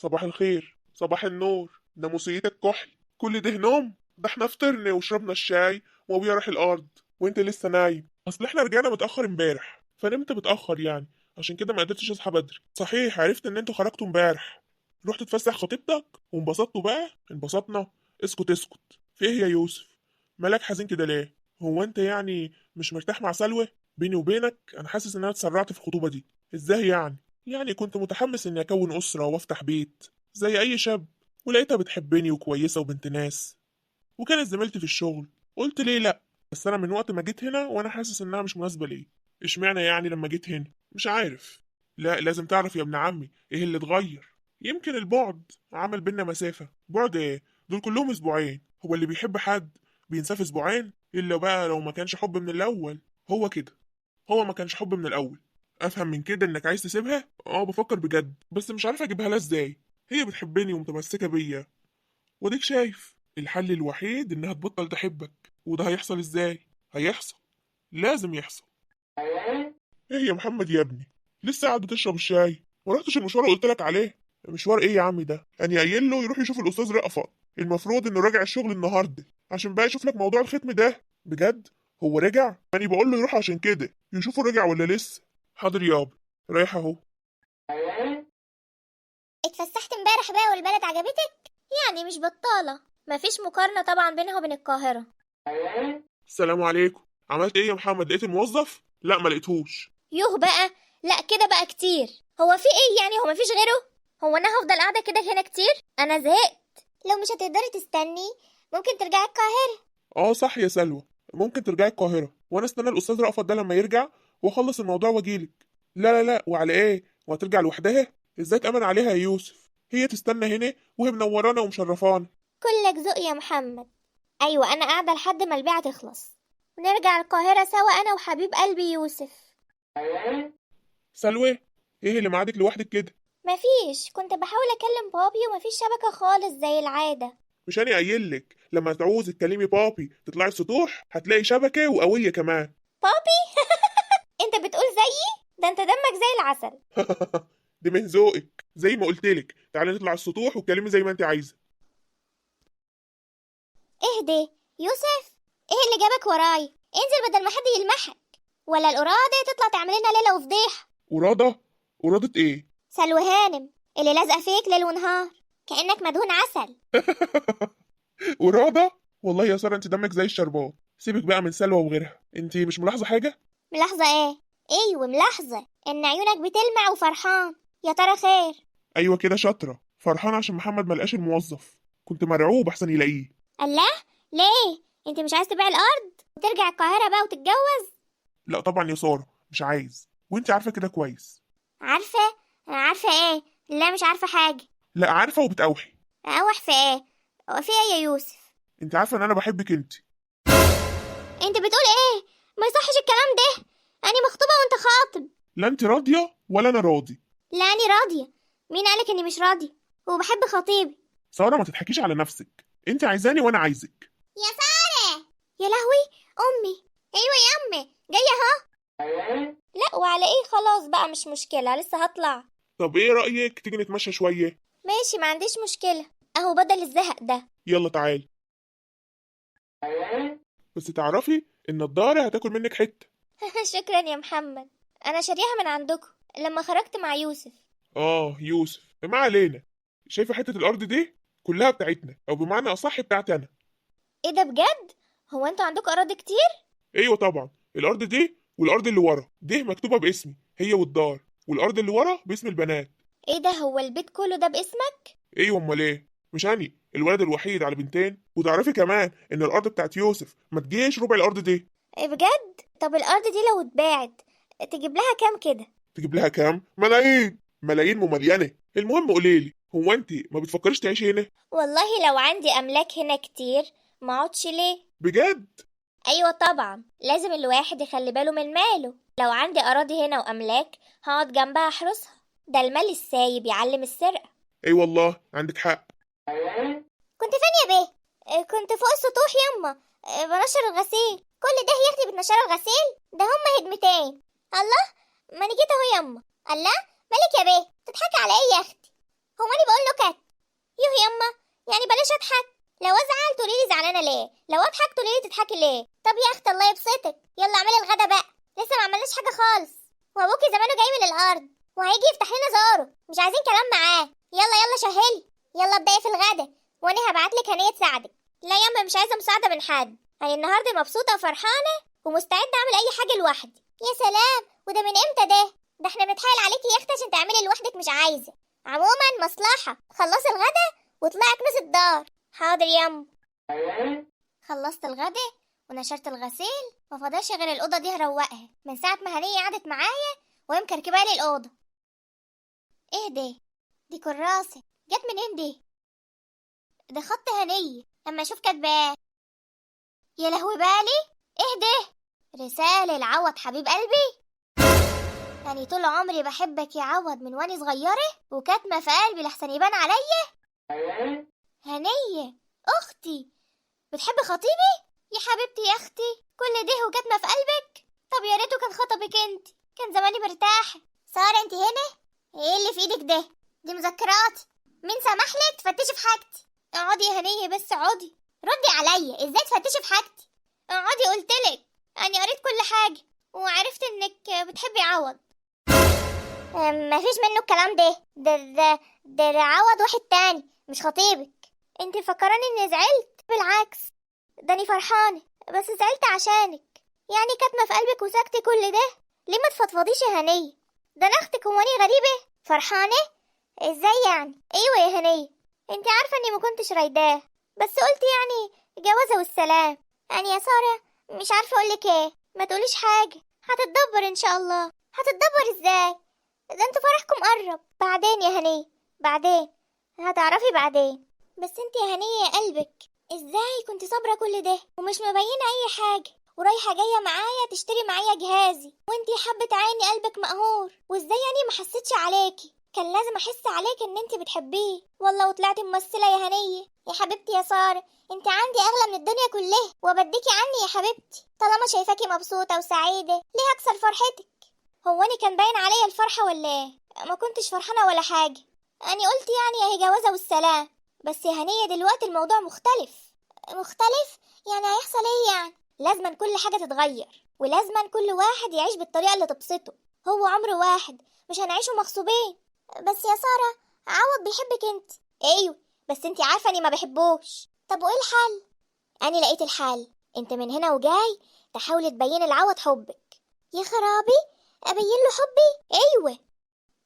صباح الخير، صباح النور، ناموسيتك كحل. كل ده نوم؟ ده احنا فطرنا وشربنا الشاي وابويا راح الارض وانت لسه نايم. اصل احنا رجعنا متاخر امبارح فنمت متاخر يعني، عشان كده ما قدرتش اصحى بدري. صحيح، عرفت ان انتوا خرجتوا امبارح، رحت تفسح خطيبتك وانبسطتوا بقى؟ انبسطنا؟ اسكت اسكت. في ايه يا يوسف؟ مالك حزين كده ليه؟ هو انت يعني مش مرتاح مع سلوى؟ بيني وبينك انا حاسس ان انا اتسرعت في الخطوبه دي. ازاي يعني؟ يعني كنت متحمس اني اكون اسره وافتح بيت زي اي شاب، ولقيتها بتحبني وكويسه وبنت ناس، وكانت زميلتي في الشغل. قلت ليه لا؟ بس انا من وقت ما جيت هنا وانا حاسس انها مش مناسبه ليه. اشمعنى يعني لما جيت هنا؟ مش عارف. لا، لازم تعرف يا ابن عمي ايه اللي اتغير. يمكن البعد عمل بينا مسافه. بعد ايه؟ دول كلهم اسبوعين. هو اللي بيحب حد بينساه في اسبوعين؟ الا بقى لو ما كانش حب من الاول. هو كده، هو ما كانش حب من الاول. افهم من كده انك عايز تسيبها؟ اه بفكر بجد، بس مش عارف اجيبها لها ازاي. هي بتحبني ومتمسكه بيا، واديك شايف الحل الوحيد انها تبطل تحبك. وده هيحصل ازاي؟ هيحصل، لازم يحصل. ايه يا محمد يا ابني، لسه قاعد بتشرب الشاي؟ ما رحتش المشوار اللي قلت لك عليه؟ مشوار ايه يا عمي ده؟ انا قايل له يروح يشوف الاستاذ رأفت، المفروض انه راجع الشغل النهارده عشان بقى يشوف لك موضوع الختم ده. بجد؟ هو رجع؟ انا بقول له يروح عشان كده يشوفه رجع ولا لسه. حاضر يابا، رايح اهو. اتفسحت امبارح بقى والبلد عجبتك؟ يعني مش بطالة. مفيش مقارنة طبعا بينها وبين القاهرة. السلام عليكم. عملت ايه يا محمد؟ لقيت الموظف؟ لا ما لقيتهوش. يوه بقى، لا كده بقى كتير. هو في ايه يعني؟ هو مفيش غيره؟ هو انا هفضل قاعدة كده هنا كتير؟ انا زهقت. لو مش هتقدري تستني ممكن ترجعي القاهرة. اه صح يا سلوى، ممكن ترجعي القاهرة وانا استنى الاستاذ رأفت ده لما يرجع واخلص الموضوع واجيلك. لا لا لا، وعلى ايه؟ وهترجع لوحدها؟ ازاي تأمن عليها يا يوسف؟ هي تستنى هنا وهي منورانا ومشرفانا. كلك ذوق يا محمد. ايوه انا قاعدة لحد ما البيعة تخلص ونرجع القاهرة سوا، انا وحبيب قلبي يوسف. سلوى، ايه اللي معادك لوحدك كده؟ مفيش، كنت بحاول اكلم بابي ومفيش شبكة خالص زي العادة. مش انا قايل لك لما تعوزي تكلمي بابي تطلعي السطوح هتلاقي شبكة وقوية كمان؟ بابي؟ انت بتقول زيي؟ ده انت دمك زي العسل. دي من ذوقك. زي ما قلت لك تعالي نطلع السطوح واتكلمي زي ما انت عايزة. اهدي يوسف، ايه اللي جابك وراي؟ انزل بدل ما حد يلمحك، ولا القرادة تطلع تعمل لنا ليلة وفضيحة. ورادة؟ ورادة ايه؟ سلوى هانم اللي لازقة فيك ليل ونهار كأنك مدهون عسل. ورادة؟ والله يا سارة انت دمك زي الشربات. سيبك بقى من سلوى وغيرها، انت مش ملاحظة حاجة؟ ملاحظة ايه؟ ايوه ملاحظة ان عيونك بتلمع وفرحان. يا ترى خير؟ ايوه كده شاطرة. فرحان عشان محمد ملقاش الموظف، كنت مرعوب احسن يلاقيه. الله، ليه؟ انت مش عايز تبيع الارض وترجع القاهرة بقى وتتجوز؟ لا طبعا يا سارة، مش عايز، وانت عارفة كده كويس. عارفة؟ عارفة ايه؟ لا مش عارفة حاجة. لا عارفة وبتأوحي. اقوح في ايه؟ هو في ايه يا يوسف؟ انت عارفة ان انا بحبك انت. انت بتقول ايه؟ ما يصحش الكلام ده، انا مخطوبة وانت خاطب. لا انت راضية ولا انا راضي. لا انا راضية. مين قالك اني مش راضية؟ وبحب خطيبي. سارة ما تضحكيش على نفسك، انت عايزاني وانا عايزك. يا سارة، يا لهوي، امي. ايوه يا امي جاية اهو. لا وعلى ايه؟ خلاص بقى مش مشكلة، لسه هطلع. طب ايه رأيك تيجي نتمشى شوية؟ ماشي ما عنديش مشكلة، اهو بدل الزهق ده. يلا تعالي. بس تعرفي ان الضارة هتاكل منك حتة. شكرا يا محمد، انا شاريها من عندكم لما خرجت مع يوسف. اه يوسف، ما علينا. شايفة حتة الارض دي كلها بتاعتنا، او بمعنى اصح بتاعتي انا. ايه ده بجد؟ هو انتوا عندكم اراضي كتير؟ ايوه طبعا، الارض دي والارض اللي ورا دي مكتوبه باسمي هي والدار، والارض اللي ورا باسم البنات. ايه ده، هو البيت كله ده باسمك؟ ايوه امال ايه؟ مش اني الولد الوحيد على بنتين؟ وتعرفي كمان ان الارض بتاعت يوسف ما تجيش ربع الارض دي. إيه بجد؟ طب الارض دي لو اتباعت تجيب لها كام كده؟ تجيب لها كام؟ ملايين، ملايين ومليانه. المهم قوليلي، هو انت ما بتفكريش تعيشي هنا؟ والله لو عندي املاك هنا كتير ما اقعدش ليه. بجد؟ ايوه طبعا، لازم الواحد يخلي باله من ماله. لو عندي اراضي هنا واملاك هقعد جنبها احرسها، ده المال السايب يعلم السرقة. اي والله عندك حق. كنت فين يا بيه؟ كنت فوق السطوح يما. بنشر الغسيل. كل ده يا اختي بتنشر الغسيل؟ ده هما هدمتين. الله، ما انا جيت اهو يما. الله، مالك يا بيه؟ تضحكي على ايه يا اختي؟ هو انا بقول نكت؟ يوه يما، يعني بلاش اضحك. لو ازعل تقولي لي زعلانه ليه، لو اضحك تقولي لي تضحكي ليه. طب يا اختي الله يبسطك، يلا اعملي الغدا بقى، لسه ما عملناش حاجه خالص، وابوكي زمانه جاي من الارض وهيجي يفتح لنا زاره، مش عايزين كلام معاه. يلا يلا شهلي، يلا ابدأي في الغدا، وانا هبعتلك هنيه تساعدك. لا يما مش عايزه مساعده من حد، انا النهارده مبسوطه وفرحانه ومستعده اعمل اي حاجه لوحدي. يا سلام، وده من امتى ده احنا بنتحايل عليكي يا اختي عشان تعملي لوحدك مش عايزه. عموما مصلحه، خلصي الغدا واطلعي كنس الدار. حاضر يما. خلصت الغدا ونشرت الغسيل، ما فضلش غير الاوضه دي هروقها من ساعه ما هنيه قعدت معايا وهي مكركبه لي الاوضه. ايه ده؟ دي كراسه جت منين دي؟ ده خط هنيه لما اشوف كاتباه. يا لهوي بالي، ايه ده؟ رساله لعوض حبيب قلبي. يعني طول عمري بحبك يا عوض من واني صغيره، وكاتمه في قلبي لحسن يبان عليا. هنيه اختي بتحب خطيبي؟ يا حبيبتي يا اختي، كل ده وكاتمه في قلبك؟ طب يا ريته كان خطبك انت، كان زماني مرتاحه. ساره انت هنا؟ ايه اللي في ايدك ده؟ دي مذكراتي، مين سمح لك تفتشي في حاجتي؟ اقعدي يا هنيه بس اقعدي، ردي عليا، ازاي تفتشي في حاجتي؟ اقعدي قلتلك، انا قريت كل حاجه وعرفت انك بتحبي عوض. مفيش منه الكلام ده عوض واحد تاني مش خطيبك. انت فكراني اني زعلت؟ بالعكس، ده اني فرحانه، بس زعلت عشانك. يعني كاتمه في قلبك وساكتة كل ده؟ ليه ما تفضفضيش يا هنيه؟ ده انا اختك، هو اني غريبه؟ فرحانه ازاي يعني؟ ايوه يا هنيه، انت عارفه اني ما كنتش رايداه، بس قلت يعني جوازه والسلام. يعني يا ساره مش عارفه اقولك ايه، ما تقوليش حاجه، هتتدبر ان شاء الله. هتتدبر ازاي؟ ده انتوا فرحكم قرب. بعدين يا هنيه، بعدين هتعرفي بعدين. بس انت يا هنيه يا قلبك، ازاي كنت صابره كل ده ومش مبينه اي حاجه، ورايحه جايه معايا تشتري معايا جهازي، وانتي حبه عيني قلبك مقهور، وازاي يعني ما حسيتش عليكي؟ كان لازم احس عليك ان انتي بتحبيه. والله وطلعتي ممثله يا هنيه. يا حبيبتي يا ساره، انت عندي اغلى من الدنيا كلها، وبديكي عني يا حبيبتي. طالما شايفاكي مبسوطه وسعيده ليه اكسر فرحتك؟ هو اني كان باين عليا الفرحه ولا ايه؟ ما كنتش فرحانه ولا حاجه، اني قلت يعني اهي جوازه والسلام. بس يا هنيه دلوقتي الموضوع مختلف. مختلف؟ يعني هيحصل ايه يعني؟ لازما كل حاجه تتغير، ولازما كل واحد يعيش بالطريقه اللي تبسطه. هو عمر واحد، مش هنعيشه مغصوبين. بس يا ساره عوض بيحبك انت. ايوه بس انت عارفه اني ما بحبوش. طب وايه الحل؟ انا لقيت الحل. انت من هنا وجاي تحاولي تبين لعوض حبك. يا خرابي، ابين له حبي؟ ايوه.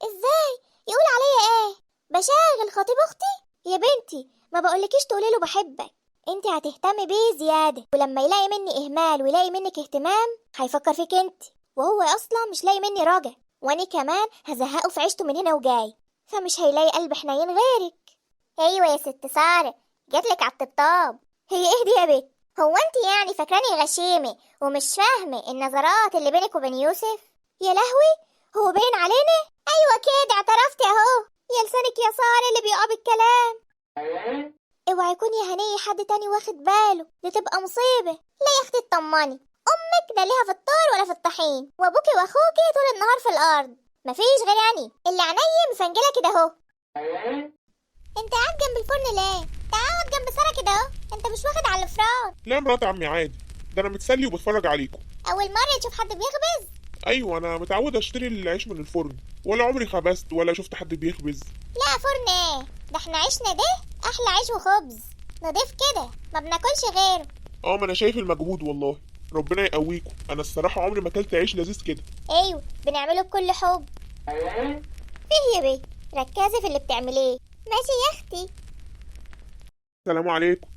ازاي؟ يقول عليا ايه؟ بشاغل خطيب اختي؟ يا بنتي ما بقولكيش تقولي له بحبك، انت هتهتمي بيه زياده، ولما يلاقي مني اهمال ويلاقي منك اهتمام هيفكر فيك انت، وهو اصلا مش لاقي مني رجع، وانا كمان هزهقه في عيشته من هنا وجاي، فمش هيلاقي قلب حنين غيرك. ايوه يا ست ساره، جاتلك على الطبطاب. هي ايه دي يا بنت؟ هو انت يعني فاكراني غشيمه ومش فاهمه النظرات اللي بينك وبين يوسف؟ يا لهوي، هو باين علينا. ايوه كده اعترفتي اهو. يا لسانك يا ساره اللي بيقع بالكلام. اوعى يكون يا هنيه حد تاني واخد باله، دي تبقى مصيبه. لا يا اختي اطمني، امك لا ليها في الطار ولا في الطحين، وابوكي واخوكي طول النهار في الارض، مفيش غير يعني اللي عينيا مفنجله كده اهو. انت قاعد جنب الفرن ليه؟ تعال جنب ساره كده اهو، انت مش واخد على الفران. لا مرات عمي عادي، ده انا متسلي وبتفرج عليكم. اول مره تشوف حد بيخبز؟ ايوه انا متعود اشتري العيش من الفرن، ولا عمري خبزت ولا شفت حد بيخبز. لا فرن ايه ده، احنا عيشنا ده احلى عيش وخبز نضيف كده ما بناكلش غيره. اه ما انا شايف المجهود والله، ربنا يقويكم. انا الصراحه عمري ما اكلت عيش لذيذ كده. ايوه بنعمله بكل حب. فيه يا بيه، ركزي في اللي بتعمليه. ماشي يا اختي. السلام عليكم.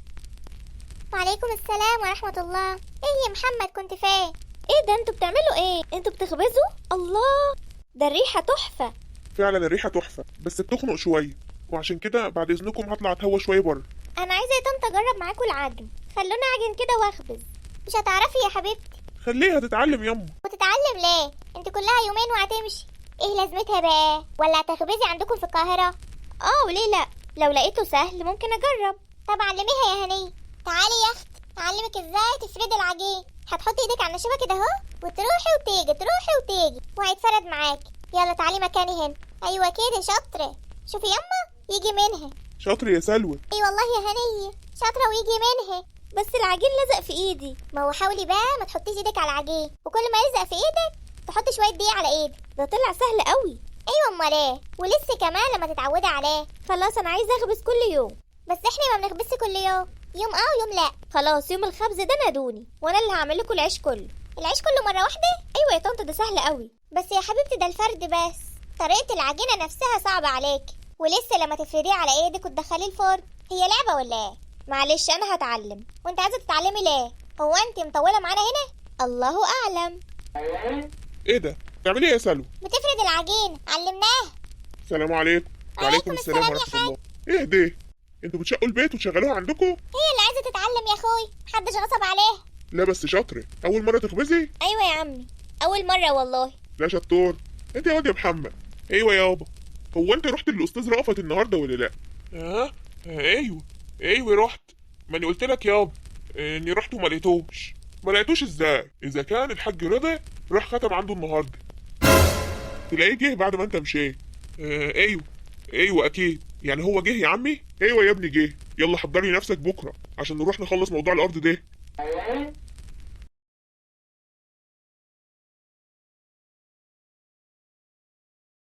وعليكم السلام ورحمه الله. ايه يا محمد كنت فين؟ ايه ده انتوا بتعملوا ايه؟ انتوا بتخبزوا؟ الله، ده الريحه تحفه. فعلا الريحه تحفه، بس بتخنق شويه، وعشان كده بعد اذنكم هطلع اتهوى شويه بره. انا عايزه يا طنط اجرب معاكم العجن، خلونا اعجن كده واخبز. مش هتعرفي يا حبيبتي. خليها تتعلم يما. وتتعلم ليه؟ انت كلها يومين وهتمشي، ايه لازمتها بقى؟ ولا هتخبزي عندكم في القاهره؟ اه وليه لا، لو لقيته سهل ممكن اجرب. طب علميها يا هنيه. تعالي يا اختي اعلمك ازاي تفردي العجين. هتحطي ايدك على النشابه كده اهو، وتروحي وتيجي تروحي وتيجي، وهيتفرد معاكي. يلا تعالي مكاني هنا. ايوه كده شاطره. شوفي يما، يجي منها. شاطر يا سلوى. اي والله يا هنيه، شاطره ويجي منها. بس العجين لزق في ايدي. ما هو حاولي بقى ما تحطيش ايدك على العجين، وكل ما يلزق في ايدك تحطي شويه دقيق على ايدك. ده طلع سهل قوي. ايوه امال ايه، ولسه كمان لما تتعودي عليه. خلاص انا عايزه اخبز كل يوم. بس احنا ما بنخبزش كل يوم، يوم ويوم لا. خلاص يوم الخبز ده نادوني وانا اللي هعمل لكم العيش كله. العيش كله مره واحده؟ ايوه يا طنط ده سهل قوي. بس يا حبيبتي ده الفرد بس، طريقه العجينه نفسها صعبه عليك، ولسه لما تفرديه على ايدك وتدخليه الفرن. هي لعبه ولا ايه؟ معلش انا هتعلم. وانت عايزه تتعلمي ليه؟ هو انت مطوله معانا هنا؟ الله اعلم. ايه ده؟ بتعملي ايه يا سلوى؟ بتفرد العجينه، علمناها. السلام عليكم. وعليكم السلام السلام يا ورحمه الله. ايه ده؟ انتوا بتشقوا البيت وتشغلوها عندكم؟ هي اللي عايزه تتعلم يا اخوي، محدش غصب عليها. لا بس شاطره، اول مره تخبزي؟ ايوه يا عمي، اول مره والله. لا شطور. انت يا واد يا محمد. ايوه يابا. هو انت رحت للاستاذ رأفت النهارده ولا لا؟ ايوه رحت. ما انا قلت لك يابا اني رحت وما لقيتوش. ما لقيتوش ازاي؟ اذا كان الحاج رضا راح ختم عنده النهارده. تلاقيه جه بعد ما انت مشيت. ايوه اكيد. يعني هو جه يا عمي؟ ايوه يا ابني جه. يلا حضري نفسك بكره عشان نروح نخلص موضوع الارض ده.